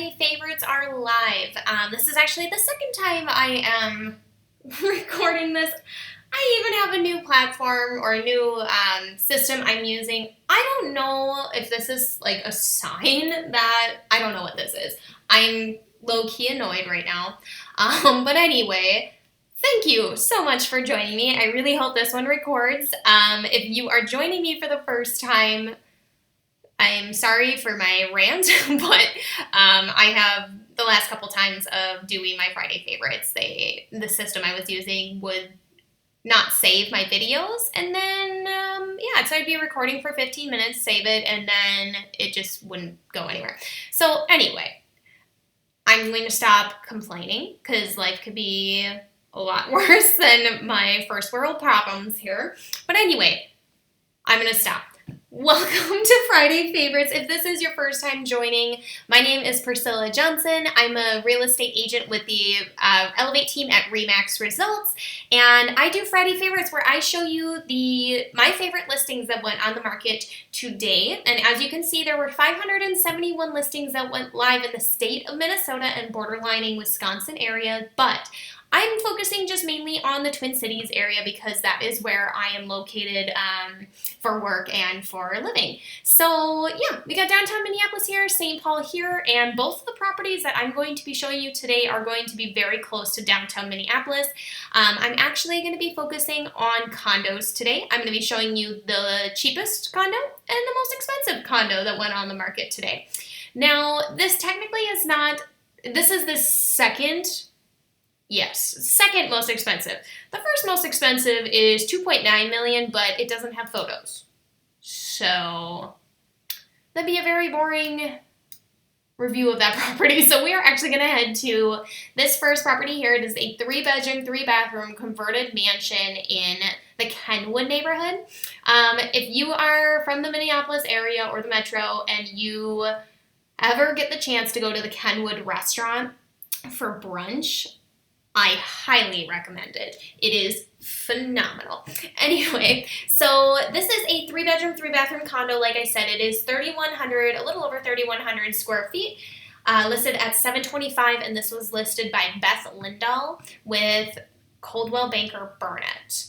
Friday favorites are live. This is actually the second time I am recording this. I even have a new platform or a new system I'm using. I don't know if this is like a sign that, I don't know what this is. I'm low-key annoyed right now. But anyway, thank you so much for joining me. I really hope this one records. If you are joining me for the first time, I'm sorry for my rant, but I have the last couple times of doing my Friday favorites, the system I was using would not save my videos, and then, so I'd be recording for 15 minutes, save it, and then it just wouldn't go anywhere. So anyway, I'm going to stop complaining, because life could be a lot worse than my first world problems here. But anyway, I'm going to stop. Welcome to Friday Favorites. If this is your first time joining, my name is Priscilla Johnson. I'm a real estate agent with the Elevate team at Remax Results, and I do Friday Favorites where I show you my favorite listings that went on the market today. And as you can see, there were 571 listings that went live in the state of Minnesota and borderlining Wisconsin area, but I'm focusing just mainly on the Twin Cities area because that is where I am located for work and for living. So yeah, we got downtown Minneapolis here, St. Paul here, and both of the properties that I'm going to be showing you today are going to be very close to downtown Minneapolis. I'm actually going to be focusing on condos today. I'm going to be showing you the cheapest condo and the most expensive condo that went on the market today. Now, this technically is not, this is the second most expensive. The first most expensive is $2.9 million, but it doesn't have photos. So that'd be a very boring review of that property. So we are actually going to head to this first property here. It is a 3-bedroom, 3-bathroom converted mansion in the Kenwood neighborhood. If you are from the Minneapolis area or the metro and you ever get the chance to go to the Kenwood restaurant for brunch, I highly recommend it. It is phenomenal. Anyway, so this is a 3-bedroom, 3-bathroom condo. Like I said, it is 3,100, a little over 3,100 square feet, listed at $725, and this was listed by Beth Lindahl with Coldwell banker Burnet.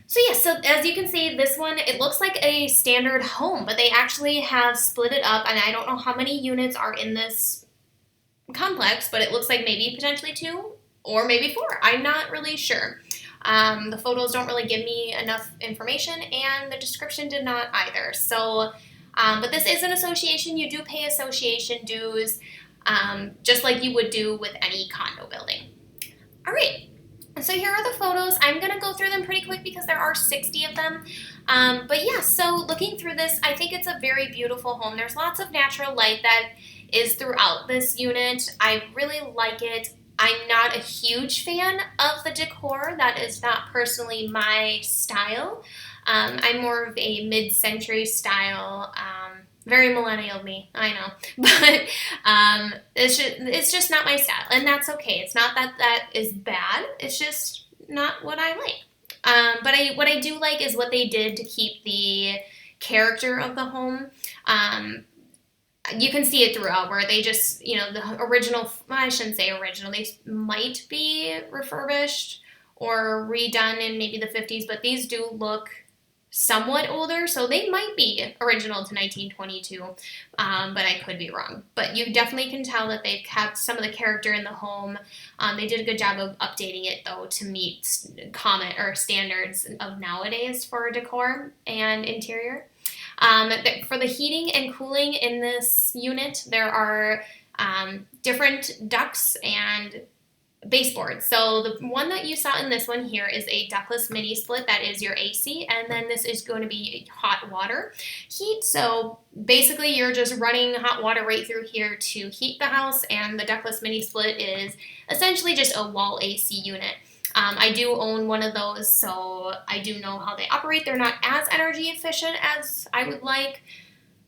So yeah, so as you can see, this one, it looks like a standard home, but they actually have split it up, and I don't know how many units are in this complex, but it looks like maybe potentially 2 or maybe 4. I'm not really sure. The photos don't really give me enough information, and the description did not either. So, but this is an association. You do pay association dues, just like you would do with any condo building. All right. So here are the photos. I'm going to go through them pretty quick because there are 60 of them. But yeah, so looking through this, I think it's a very beautiful home. There's lots of natural light that is throughout this unit. I really like it. I'm not a huge fan of the decor. That is not personally my style. I'm more of a mid-century style, very millennial of me, I know. But it's just not my style, and that's okay. It's not that that is bad. It's just not what I like. But what I do like is what they did to keep the character of the home. You can see it throughout where they just, the original, I shouldn't say original, they might be refurbished or redone in maybe the 50s, but these do look somewhat older, so they might be original to 1922, but I could be wrong. But you definitely can tell that they've kept some of the character in the home. They did a good job of updating it, though, to meet standards of nowadays for decor and interior. For the heating and cooling in this unit, there are different ducts and baseboards. So the one that you saw in this one here is a ductless mini split. That is your AC, and then this is going to be hot water heat. So basically you're just running hot water right through here to heat the house, and the ductless mini split is essentially just a wall AC unit. I do own one of those, so I do know how they operate. They're not as energy efficient as I would like,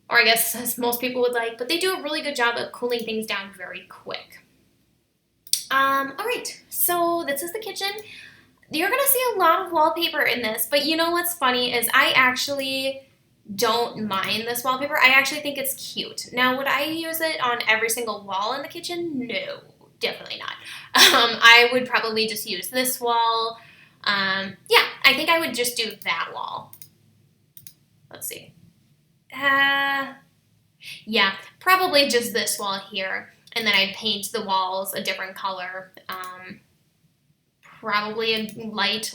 or I guess as most people would like, but they do a really good job of cooling things down very quick. All right, so this is the kitchen. You're going to see a lot of wallpaper in this, but you know what's funny is I actually don't mind this wallpaper. I actually think it's cute. Now, would I use it on every single wall in the kitchen? No, definitely not. I would probably just use this wall. Yeah, I think I would just do that wall. Let's see. Yeah, probably just this wall here. And then I'd paint the walls a different color. Probably a light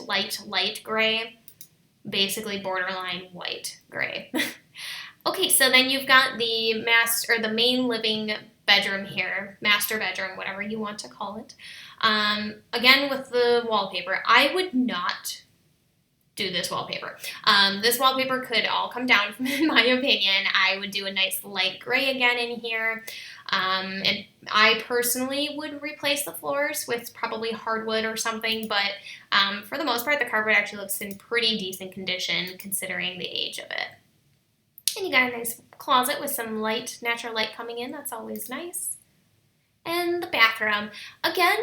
gray. Basically borderline white gray. Okay, so then you've got the main living bedroom here, master bedroom, whatever you want to call it. Again, with the wallpaper, I would not do this wallpaper. This wallpaper could all come down, in my opinion. I would do a nice light gray again in here. And I personally would replace the floors with probably hardwood or something, but for the most part, the carpet actually looks in pretty decent condition considering the age of it. And you got a nice closet with some light, natural light coming in. That's always nice. And the bathroom. Again,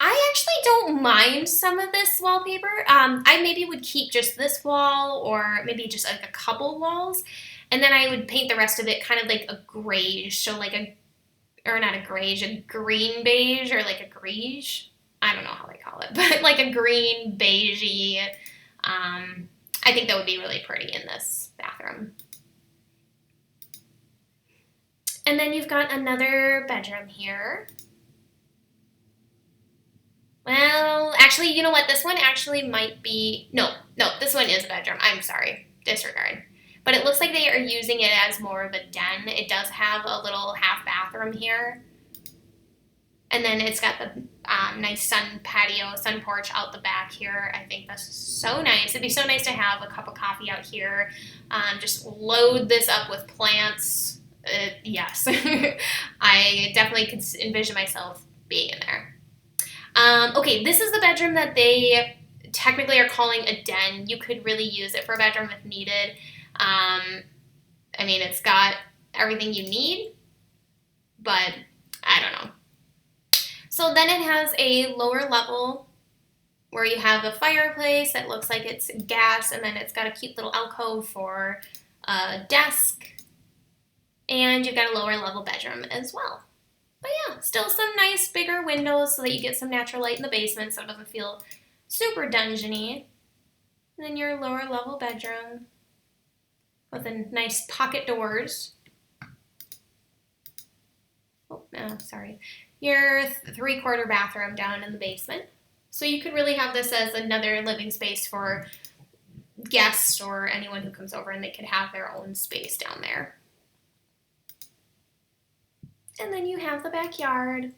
I actually don't mind some of this wallpaper. I maybe would keep just this wall or maybe just like a couple walls. And then I would paint the rest of it kind of like a grayish, so like a green beige or like a greige. I don't know how they call it, but like a green beigey. I think that would be really pretty in this bathroom. And then you've got another bedroom here. Well, actually, you know what? This one actually might be, no, this one is a bedroom. I'm sorry, disregard. But it looks like they are using it as more of a den. It does have a little half bathroom here. And then it's got the nice sun porch out the back here. I think that's so nice. It'd be so nice to have a cup of coffee out here. Just load this up with plants. Yes, I definitely could envision myself being in there. Okay, this is the bedroom that they technically are calling a den. You could really use it for a bedroom if needed. I mean, it's got everything you need, but I don't know. So then it has a lower level where you have a fireplace that looks like it's gas, and then it's got a cute little alcove for a desk, and you've got a lower level bedroom as well. But yeah, still some nice bigger windows so that you get some natural light in the basement so it doesn't feel super dungeony. And then your lower level bedroom with a nice pocket doors. Oh, no, sorry. Your 3/4 bathroom down in the basement. So you could really have this as another living space for guests or anyone who comes over, and they could have their own space down there. And then you have the backyard.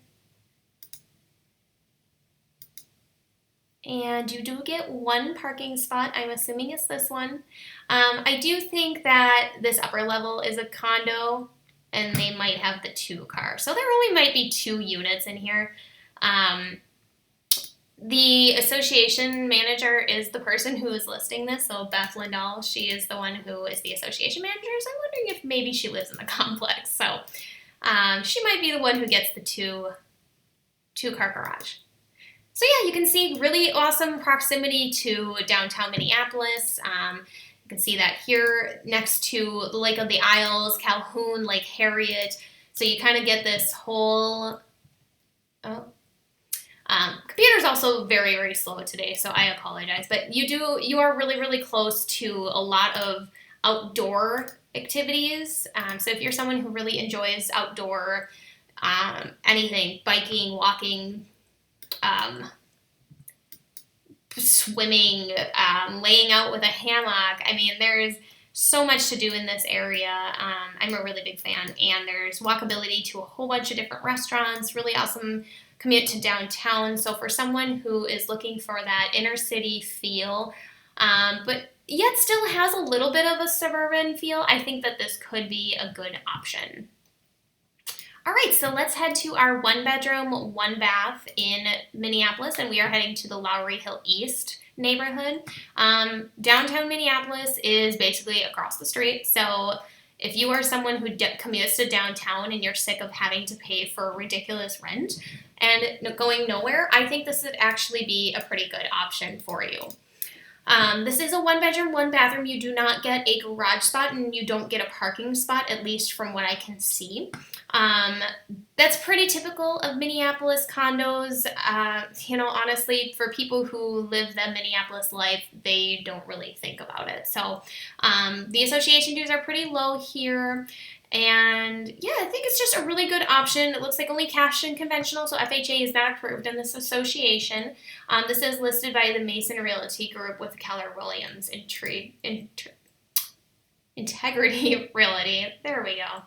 And you do get one parking spot. I'm assuming it's this one. I do think that this upper level is a condo, and they might have the 2 car. So there only might be 2 units in here. The association manager is the person who is listing this. So Beth Lindahl, she is the one who is the association manager. So I'm wondering if maybe she lives in the complex. So she might be the one who gets the two car garage. So yeah, you can see really awesome proximity to downtown Minneapolis. You can see that here next to the Lake of the Isles, Calhoun, Lake Harriet. So you kind of get this whole, computer's also very, very slow today, so I apologize. But you are really, really close to a lot of outdoor activities. So if you're someone who really enjoys outdoor anything, biking, walking, swimming, laying out with a hammock, I mean, there's so much to do in this area. I'm a really big fan, and there's walkability to a whole bunch of different restaurants, really awesome commute to downtown. So for someone who is looking for that inner city feel, but yet still has a little bit of a suburban feel, I think that this could be a good option. All right, so let's head to our 1-bedroom, 1-bath in Minneapolis, and we are heading to the Lowry Hill East neighborhood. Downtown Minneapolis is basically across the street, so if you are someone who commutes to downtown and you're sick of having to pay for ridiculous rent and going nowhere, I think this would actually be a pretty good option for you. This is a 1-bedroom, 1-bathroom. You do not get a garage spot and you don't get a parking spot, at least from what I can see. That's pretty typical of Minneapolis condos. Honestly, for people who live the Minneapolis life, they don't really think about it. So the association dues are pretty low here. And yeah, I think it's just a really good option. It looks like only cash and conventional, so FHA is not approved in this association. This is listed by the Mason Realty Group with Keller Williams Integrity Realty. There we go.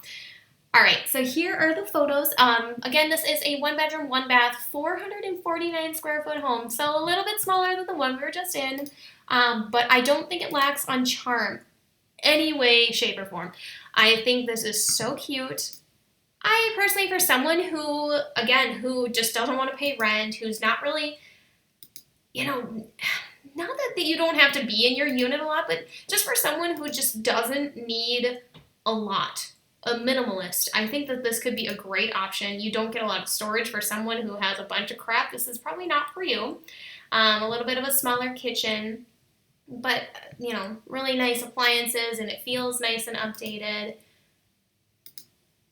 All right, so here are the photos. Again, this is a 1-bedroom, 1-bath, 449 square foot home, so a little bit smaller than the one we were just in, but I don't think it lacks on charm any way, shape, or form. I think this is so cute. I personally, for someone who, again, who just doesn't want to pay rent, who's not really, not that you don't have to be in your unit a lot, but just for someone who just doesn't need a lot, a minimalist, I think that this could be a great option. You don't get a lot of storage. For someone who has a bunch of crap, this is probably not for you. A little bit of a smaller kitchen, but, really nice appliances, and it feels nice and updated.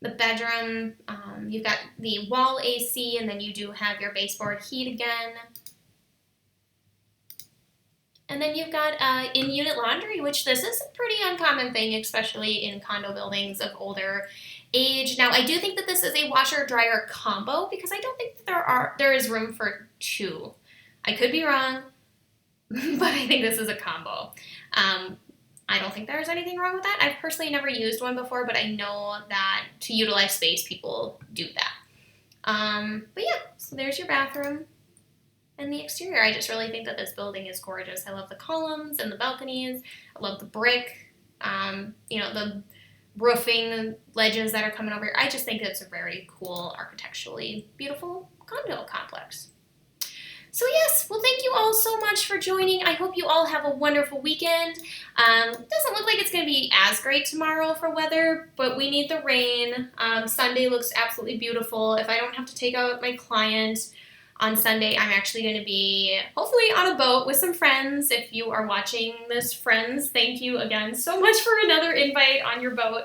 The bedroom, you've got the wall AC, and then you do have your baseboard heat again. And then you've got in-unit laundry, which this is a pretty uncommon thing, especially in condo buildings of older age. Now, I do think that this is a washer-dryer combo because I don't think that there is room for two. I could be wrong, but I think this is a combo. I don't think there's anything wrong with that. I've personally never used one before, but I know that to utilize space, people do that. But yeah, so there's your bathroom. And the exterior, I just really think that this building is gorgeous. I love the columns and the balconies. I love the brick, the roofing ledges that are coming over here. I just think it's a very cool, architecturally beautiful condo complex. So yes, well, thank you all so much for joining. I hope you all have a wonderful weekend. Doesn't look like it's going to be as great tomorrow for weather, but we need the rain. Sunday looks absolutely beautiful. If I don't have to take out my client on Sunday, I'm actually going to be hopefully on a boat with some friends. If you are watching this, friends, thank you again so much for another invite on your boat.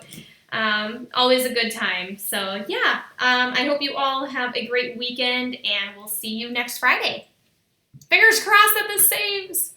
Always a good time. So yeah, I hope you all have a great weekend, and we'll see you next Friday. Fingers crossed that this saves.